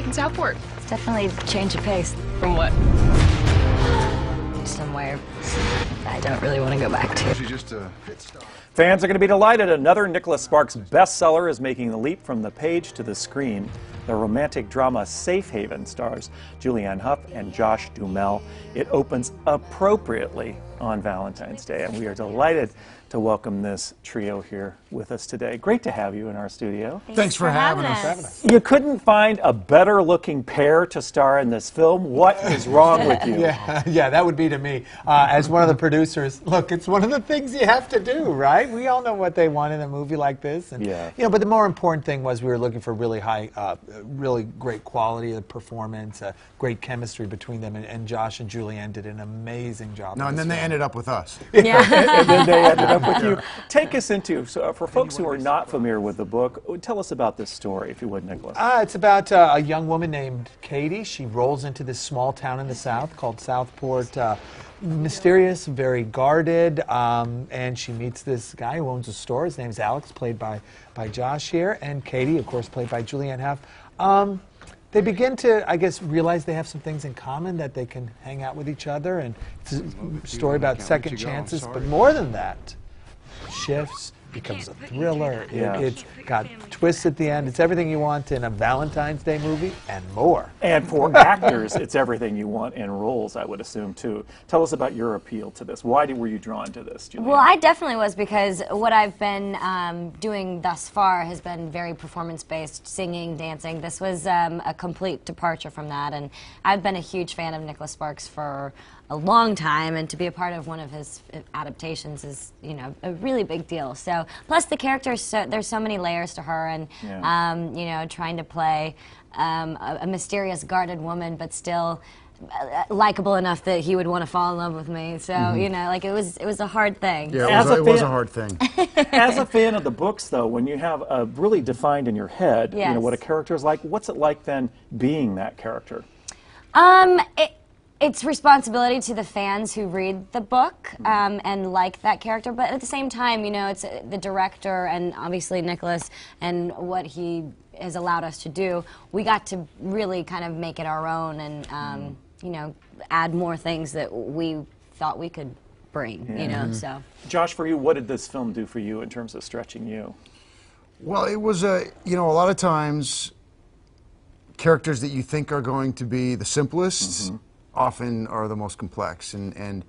like in Southport? It's definitely a change of pace. From what? Somewhere I don't really want to go back to. She's just a hit star. Fans are going to be delighted. Another Nicholas Spark's bestseller is making the leap from the page to the screen. The romantic drama Safe Haven stars Julianna Haf and Josh Dюамель. It opens appropriately on Valentine's Day, and we are delighted to welcome this trio here with us today. Great to have you in our studio. Thanks for having us. You couldn't find a better looking pair to star in this film. What is wrong with you? Yeah, that would be to me. As one of the producers, look, it's one of the things you have to do, right? We all know what they want in a movie like this. And, yeah. You know, but the more important thing was we were looking for really high, really great quality of performance, great chemistry between them, and Josh and Julianne did an amazing job. No, and then they ended up with us. Yeah. And then they ended up with you. Take us into, so for folks who are not familiar with the book, tell us about this story, if you would, Nicholas. It's about a young woman named Katie. She rolls into this small town in the South called Southport. Mysterious, very guarded, and she meets this guy who owns a store. His name's Alex, played by Josh here, and Katie, of course, played by Julianne Haff. They begin to, I guess, realize they have some things in common, that they can hang out with each other, and it's a story about second chances, but more than that, shifts, becomes a thriller. Yeah. It's got twists at the end. It's everything you want in a Valentine's Day movie and more. And for actors, it's everything you want in roles, I would assume, too. Tell us about your appeal to this. Why were you drawn to this, Julianne? Well, I definitely was, because what I've been doing thus far has been very performance-based, singing, dancing. This was a complete departure from that, and I've been a huge fan of Nicholas Spark's for a long time, and to be a part of one of his adaptations is, you know, a really big deal. So, plus the characters, there's so many layers to her, and you know, trying to play a mysterious, guarded woman, but still likable enough that he would want to fall in love with me. So, you know, like it was a hard thing. Yeah, it was a hard thing. As a fan of the books, though, when you have really defined in your head, you know, what a character is like, what's it like then being that character? It's responsibility to the fans who read the book and like that character, but at the same time, you know, it's the director and obviously Nicholas and what he has allowed us to do. We got to really kind of make it our own and, you know, add more things that we thought we could bring, you know, so. Josh, for you, what did this film do for you in terms of stretching you? Well, it was, you know, a lot of times characters that you think are going to be the simplest often are the most complex. And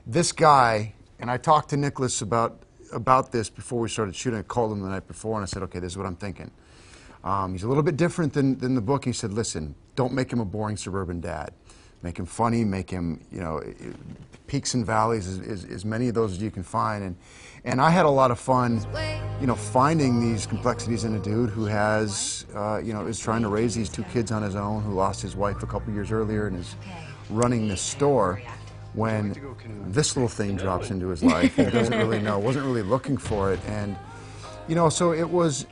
this guy, and I talked to Nicholas about this before we started shooting. I called him the night before and I said, okay, this is what I'm thinking. He's a little bit different than the book. He said, listen, don't make him a boring suburban dad. Make him funny, make him, you know, peaks and valleys, as many of those as you can find. And I had a lot of fun, you know, finding these complexities in a dude who has, you know, is trying to raise these two kids on his own, who lost his wife a couple years earlier and is running this store, when this little thing drops into his life. He doesn't really know, wasn't really looking for it. And, you know, so it was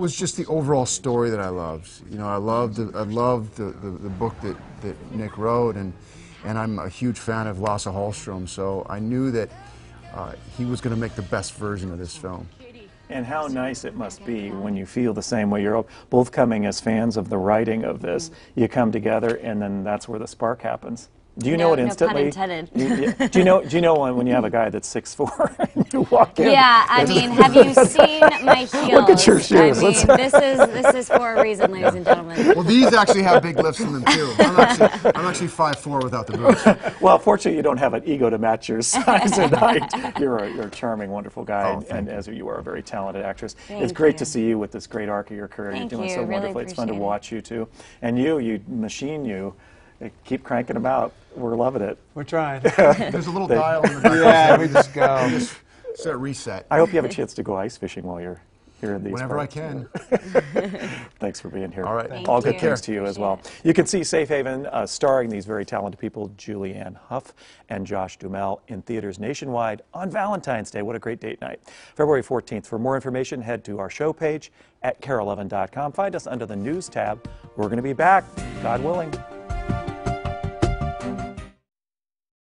just the overall story that I loved. You know, I loved the book that Nick wrote, and I'm a huge fan of Lasse Hallström, so I knew that he was going to make the best version of this film. And how nice it must be when you feel the same way. You're both coming as fans of the writing of this. You come together, and then that's where the spark happens. Do you know it instantly? No pun intended. Do you know when you have a guy that's 6'4" and you walk in? Yeah, I mean, have you seen my heels? Look at your shoes. I mean, this is for a reason, ladies and gentlemen. Well, these actually have big lifts in them too. I'm actually 5'4" without the boots. Well, fortunately, you don't have an ego to match your size and height. You're a charming, wonderful guy, and as you are a very talented actress. It's great to see you with this great arc of your career. You're doing so wonderfully. It's fun to watch you too, and you machine you. Keep cranking them out. We're loving it. We're trying. There's a little dial in the back. Yeah, we just go. Just set reset. I hope you have a chance to go ice fishing while you're here in these Whenever parts. I can. Thanks for being here. All right. All good things to you as well. You can see Safe Haven starring these very talented people, Julianne Haf and Josh Dюamель, in theaters nationwide on Valentine's Day. What a great date night. February 14th. For more information, head to our show page at KARE11.com. Find us under the News tab. We're going to be back, God willing.